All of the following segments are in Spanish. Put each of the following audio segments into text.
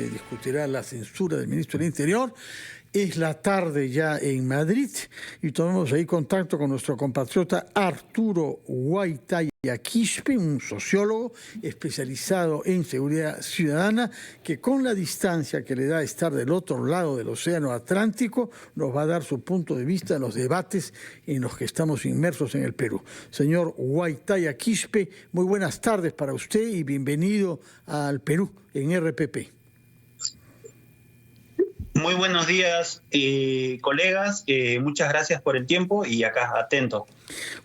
discutirá la censura del ministro del Interior. Es la tarde ya en Madrid y tomamos ahí contacto con nuestro compatriota Arturo Guaitaya Quispe, un sociólogo especializado en seguridad ciudadana, que con la distancia que le da estar del otro lado del Océano Atlántico nos va a dar su punto de vista en los debates en los que estamos inmersos en el Perú. Señor Guaitaya Quispe, muy buenas tardes para usted y bienvenido al Perú en RPP. Muy buenos días, colegas. Muchas gracias por el tiempo y acá atento.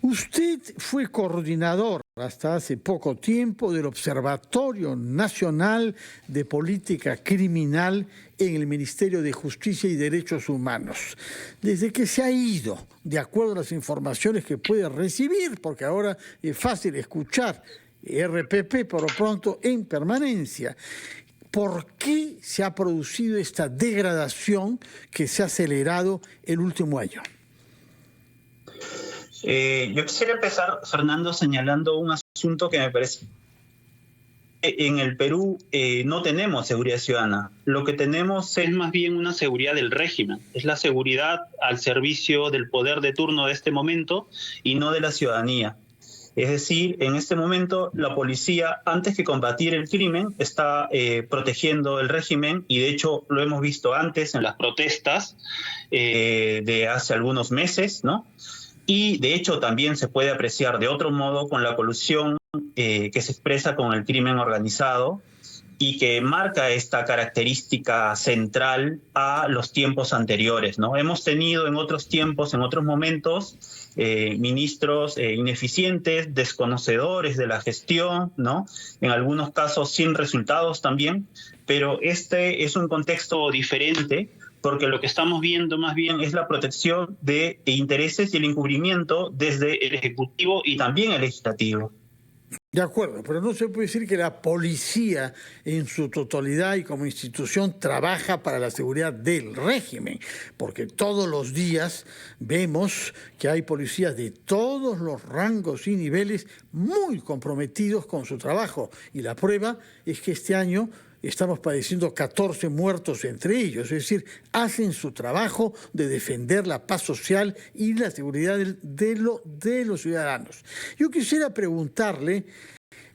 Usted fue coordinador hasta hace poco tiempo del Observatorio Nacional de Política Criminal en el Ministerio de Justicia y Derechos Humanos. Desde que se ha ido, de acuerdo a las informaciones que puede recibir, porque ahora es fácil escuchar RPP por lo pronto en permanencia. ¿Por qué se ha producido esta degradación que se ha acelerado el último año? Yo quisiera empezar, Fernando, señalando un asunto que me parece. En el Perú no tenemos seguridad ciudadana. Lo que tenemos es más bien una seguridad del régimen. Es la seguridad al servicio del poder de turno de este momento y no de la ciudadanía. Es decir, en este momento la policía, antes que combatir el crimen, está protegiendo el régimen y de hecho lo hemos visto antes en las protestas de hace algunos meses, ¿no? Y de hecho también se puede apreciar de otro modo con la colusión que se expresa con el crimen organizado y que marca esta característica central a los tiempos anteriores, ¿no? Hemos tenido en otros tiempos, en otros momentos, ministros ineficientes, desconocedores de la gestión, ¿no? En algunos casos sin resultados también, pero este es un contexto diferente porque lo que estamos viendo más bien es la protección de intereses y el encubrimiento desde el Ejecutivo y también el Legislativo. De acuerdo, pero no se puede decir que la policía en su totalidad y como institución trabaja para la seguridad del régimen, porque todos los días vemos que hay policías de todos los rangos y niveles muy comprometidos con su trabajo. Y la prueba es que este año estamos padeciendo 14 muertos entre ellos, es decir, hacen su trabajo de defender la paz social y la seguridad de los ciudadanos. Yo quisiera preguntarle,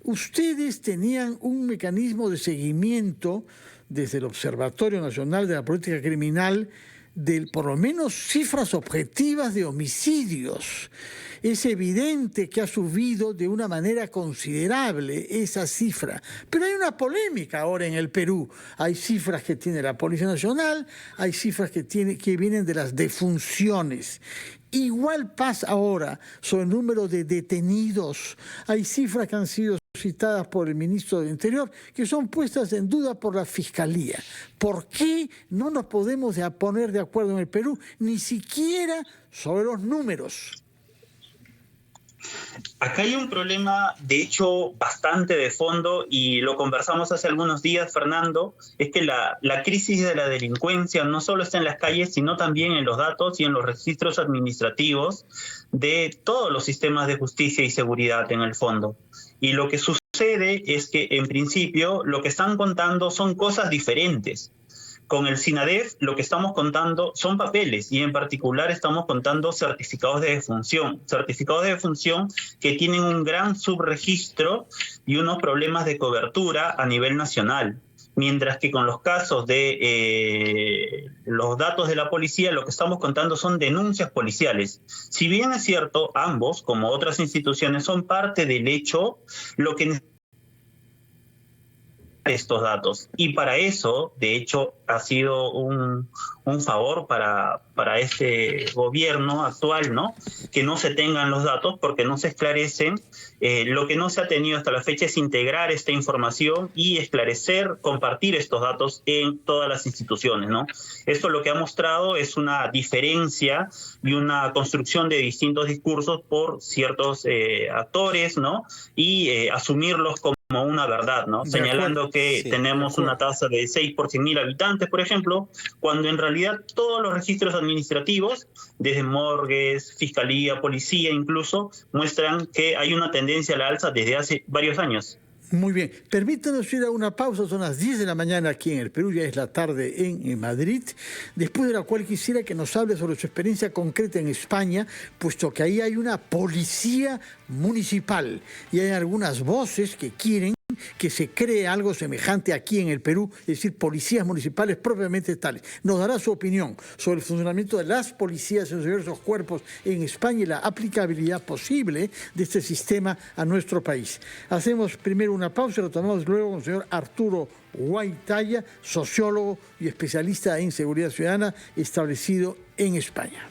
ustedes tenían un mecanismo de seguimiento desde el Observatorio Nacional de la Política Criminal de por lo menos cifras objetivas de homicidios. Es evidente que ha subido de una manera considerable esa cifra, pero hay una polémica ahora en el Perú. Hay cifras que tiene la Policía Nacional, hay cifras que vienen de las defunciones. Igual pasa ahora sobre el número de detenidos. Hay cifras que han sido citadas por el ministro del Interior que son puestas en duda por la Fiscalía. ¿Por qué no nos podemos poner de acuerdo en el Perú, ni siquiera sobre los números? Acá hay un problema, de hecho, bastante de fondo y lo conversamos hace algunos días, Fernando, es que la crisis de la delincuencia no solo está en las calles, sino también en los datos y en los registros administrativos de todos los sistemas de justicia y seguridad en el fondo. Y lo que sucede es que, en principio, lo que están contando son cosas diferentes. Con el SINADEF lo que estamos contando son papeles y en particular estamos contando certificados de defunción que tienen un gran subregistro y unos problemas de cobertura a nivel nacional. Mientras que con los casos de los datos de la policía, lo que estamos contando son denuncias policiales. Si bien es cierto, ambos, como otras instituciones, son parte del hecho, lo que estos datos. Y para eso, de hecho, ha sido un favor para este gobierno actual, ¿no? Que no se tengan los datos porque no se esclarecen. Lo que no se ha tenido hasta la fecha es integrar esta información y esclarecer, compartir estos datos en todas las instituciones, ¿no? Esto lo que ha mostrado es una diferencia y una construcción de distintos discursos por ciertos actores, ¿no? Y asumirlos como una verdad, ¿no? Señalando que tenemos una tasa de 6 por 100.000 habitantes, por ejemplo, cuando en realidad todos los registros administrativos, desde morgues, fiscalía, policía incluso, muestran que hay una tendencia a la alza desde hace varios años. Muy bien, permítanos ir a una pausa, son las 10 de la mañana aquí en el Perú, ya es la tarde en Madrid, después de la cual quisiera que nos hable sobre su experiencia concreta en España, puesto que ahí hay una policía municipal y hay algunas voces que quieren que se cree algo semejante aquí en el Perú, es decir, policías municipales propiamente tales. Nos dará su opinión sobre el funcionamiento de las policías en los diversos cuerpos en España y la aplicabilidad posible de este sistema a nuestro país. Hacemos primero una pausa y retornamos luego con el señor Arturo Guaitaya, sociólogo y especialista en seguridad ciudadana establecido en España.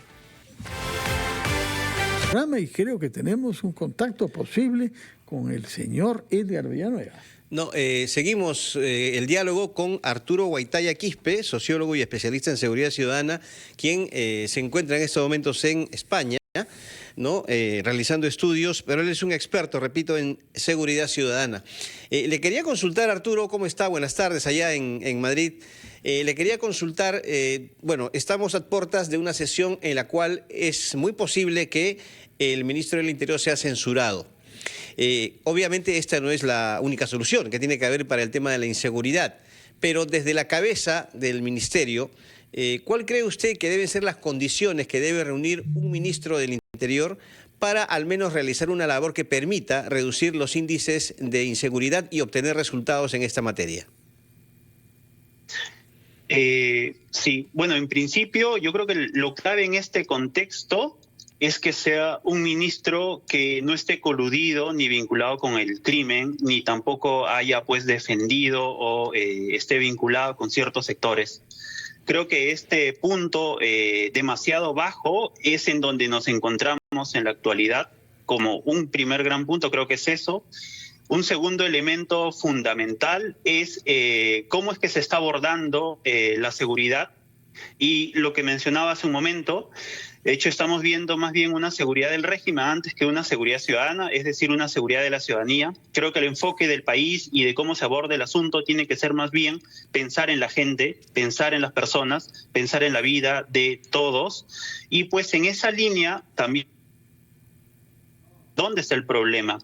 Y creo que tenemos un contacto posible con el señor Edgar Villanueva. No, seguimos el diálogo con Arturo Guaitaya Quispe, sociólogo y especialista en seguridad ciudadana, quien se encuentra en estos momentos en España, ¿no? Realizando estudios, pero él es un experto, repito, en seguridad ciudadana. Le quería consultar, Arturo, ¿cómo está? Buenas tardes allá en Madrid. Le quería consultar, bueno, estamos a puertas de una sesión en la cual es muy posible que el ministro del Interior sea censurado. Obviamente esta no es la única solución que tiene que haber para el tema de la inseguridad, pero desde la cabeza del ministerio, ¿cuál cree usted que deben ser las condiciones que debe reunir un ministro del Interior para al menos realizar una labor que permita reducir los índices de inseguridad y obtener resultados en esta materia? Sí, bueno, en principio yo creo que lo clave en este contexto es que sea un ministro que no esté coludido ni vinculado con el crimen, ni tampoco haya pues defendido o esté vinculado con ciertos sectores. Creo que este punto demasiado bajo es en donde nos encontramos en la actualidad. Como un primer gran punto creo que es eso. Un segundo elemento fundamental es cómo es que se está abordando la seguridad y lo que mencionaba hace un momento. De hecho, estamos viendo más bien una seguridad del régimen antes que una seguridad ciudadana, es decir, una seguridad de la ciudadanía. Creo que el enfoque del país y de cómo se aborda el asunto tiene que ser más bien pensar en la gente, pensar en las personas, pensar en la vida de todos. Y pues en esa línea también, ¿dónde está el problema?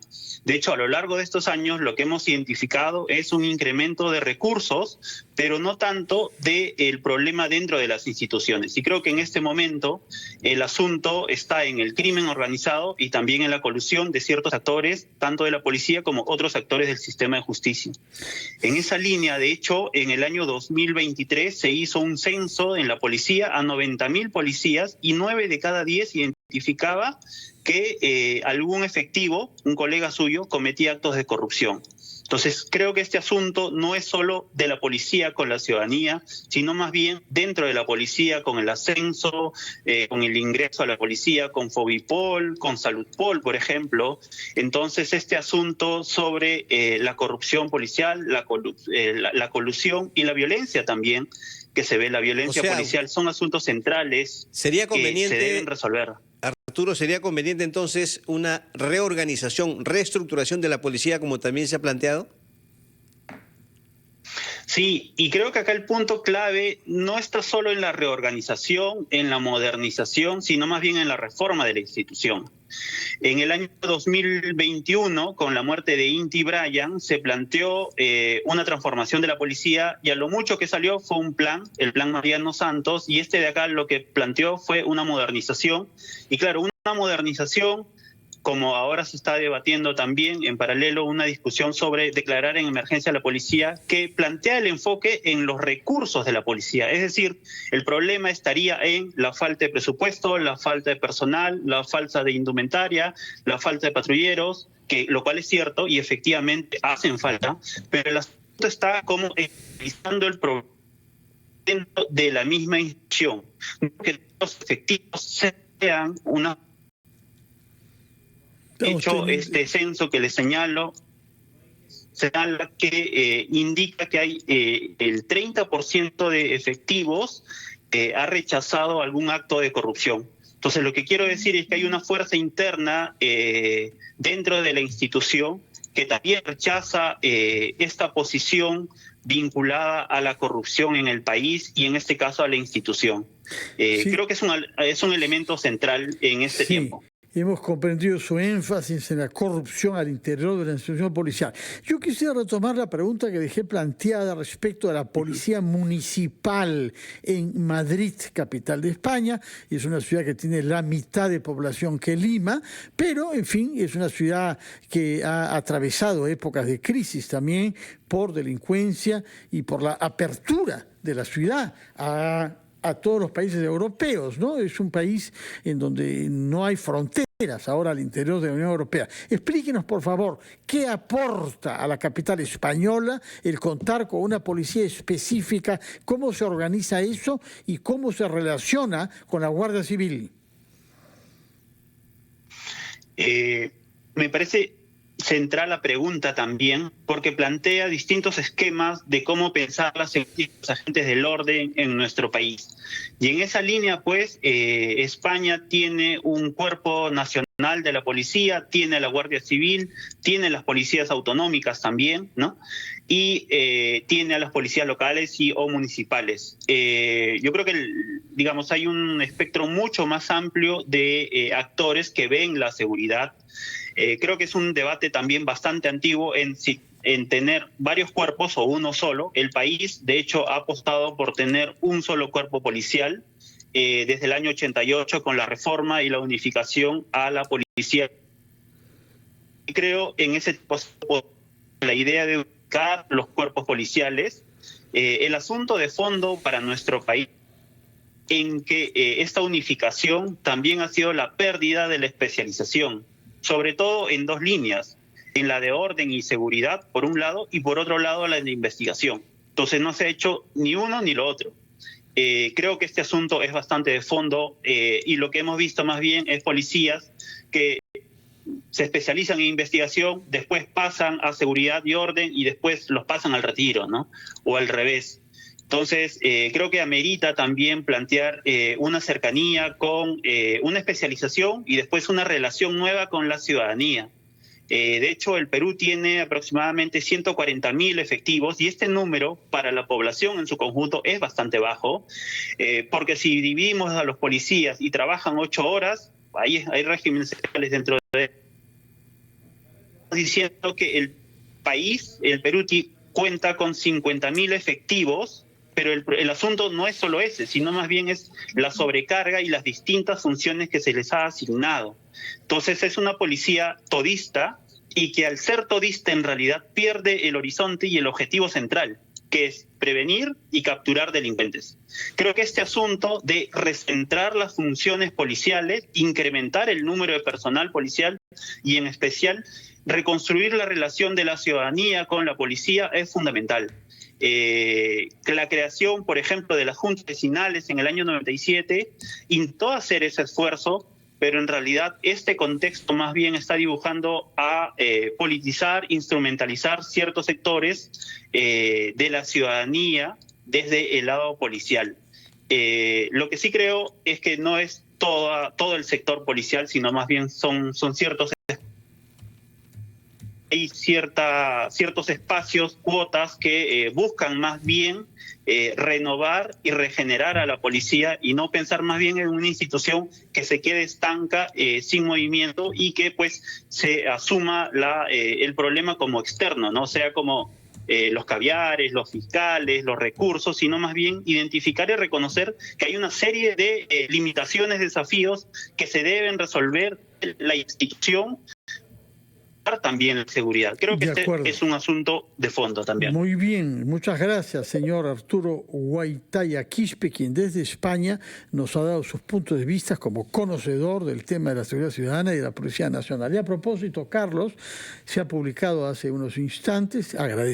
De hecho, a lo largo de estos años lo que hemos identificado es un incremento de recursos, pero no tanto del problema dentro de las instituciones. Y creo que en este momento el asunto está en el crimen organizado y también en la colusión de ciertos actores, tanto de la policía como otros actores del sistema de justicia. En esa línea, de hecho, en el año 2023 se hizo un censo en la policía a 90.000 policías y 9 de cada 10 identificaba que algún efectivo, un colega suyo, cometía actos de corrupción. Entonces, creo que este asunto no es solo de la policía con la ciudadanía, sino más bien dentro de la policía con el ascenso, con el ingreso a la policía, con Fobipol, con Saludpol, por ejemplo. Entonces, este asunto sobre la corrupción policial, la colusión y la violencia también, que se ve, la violencia policial, son asuntos centrales sería conveniente, que se deben resolver. Arturo, ¿sería conveniente entonces una reorganización, reestructuración de la policía como también se ha planteado? Sí, y creo que acá el punto clave no está solo en la reorganización, en la modernización, sino más bien en la reforma de la institución. En el año 2021, con la muerte de Inti Bryan, se planteó una transformación de la policía y a lo mucho que salió fue un plan, el plan Mariano Santos, y este de acá lo que planteó fue una modernización. Y claro, una modernización, como ahora se está debatiendo también en paralelo una discusión sobre declarar en emergencia a la policía, que plantea el enfoque en los recursos de la policía. Es decir, el problema estaría en la falta de presupuesto, la falta de personal, la falta de indumentaria, la falta de patrulleros, lo cual es cierto y efectivamente hacen falta, pero el asunto está como analizando el problema dentro de la misma institución, que los efectivos sean una... De hecho, este censo que les señalo señala que indica que hay el 30% de efectivos ha rechazado algún acto de corrupción. Entonces, lo que quiero decir es que hay una fuerza interna dentro de la institución que también rechaza esta posición vinculada a la corrupción en el país y en este caso a la institución. Sí. Creo que es un elemento central en este tiempo. Hemos comprendido su énfasis en la corrupción al interior de la institución policial. Yo quisiera retomar la pregunta que dejé planteada respecto a la policía municipal en Madrid, capital de España. Es una ciudad que tiene la mitad de población que Lima, pero, en fin, es una ciudad que ha atravesado épocas de crisis también por delincuencia y por la apertura de la ciudad a todos los países europeos, ¿no? Es un país en donde no hay fronteras ahora al interior de la Unión Europea. Explíquenos, por favor, qué aporta a la capital española el contar con una policía específica, cómo se organiza eso y cómo se relaciona con la Guardia Civil. Me parece central la pregunta también, porque plantea distintos esquemas de cómo pensar las agentes del orden en nuestro país. Y en esa línea, pues, España tiene un cuerpo nacional de la policía, tiene la Guardia Civil, tiene las policías autonómicas también, ¿no? Y tiene a las policías locales o municipales. Yo creo que, digamos, hay un espectro mucho más amplio de actores que ven la seguridad. Creo que es un debate también bastante antiguo en tener varios cuerpos o uno solo. El país, de hecho, ha apostado por tener un solo cuerpo policial desde el año 88 con la reforma y la unificación a la policía. Creo en ese tipo la idea de unificar los cuerpos policiales. El asunto de fondo para nuestro país en que esta unificación también ha sido la pérdida de la especialización, sobre todo en dos líneas, en la de orden y seguridad, por un lado, y por otro lado, la de investigación. Entonces no se ha hecho ni uno ni lo otro. Creo que este asunto es bastante de fondo y lo que hemos visto más bien es policías que se especializan en investigación, después pasan a seguridad y orden y después los pasan al retiro, ¿no? O al revés. Entonces, creo que amerita también plantear una cercanía con una especialización y después una relación nueva con la ciudadanía. De hecho, el Perú tiene aproximadamente 140.000 efectivos y este número para la población en su conjunto es bastante bajo, porque si dividimos a los policías y trabajan 8 horas, hay regímenes especiales dentro de... Diciendo que el país, el Perú, cuenta con 50.000 efectivos, pero el asunto no es solo ese, sino más bien es la sobrecarga y las distintas funciones que se les ha asignado. Entonces es una policía todista y que al ser todista en realidad pierde el horizonte y el objetivo central, que es prevenir y capturar delincuentes. Creo que este asunto de recentrar las funciones policiales, incrementar el número de personal policial y en especial reconstruir la relación de la ciudadanía con la policía es fundamental. La creación, por ejemplo, de las juntas vecinales en el año 97 intentó hacer ese esfuerzo, pero en realidad este contexto más bien está dibujando a politizar, instrumentalizar ciertos sectores de la ciudadanía desde el lado policial. Lo que sí creo es que no es todo el sector policial, sino más bien son ciertos. Hay ciertos espacios, cuotas que buscan más bien renovar y regenerar a la policía y no pensar más bien en una institución que se quede estanca, sin movimiento y que pues se asuma el problema como externo, no sea como los caviares, los fiscales, los recursos, sino más bien identificar y reconocer que hay una serie de limitaciones, desafíos que se deben resolver la institución. También la seguridad. Creo que este es un asunto de fondo también. Muy bien, muchas gracias, señor Arturo Guaitaya Quispe, quien desde España nos ha dado sus puntos de vista como conocedor del tema de la seguridad ciudadana y de la Policía Nacional. Y a propósito, Carlos, se ha publicado hace unos instantes, agradecido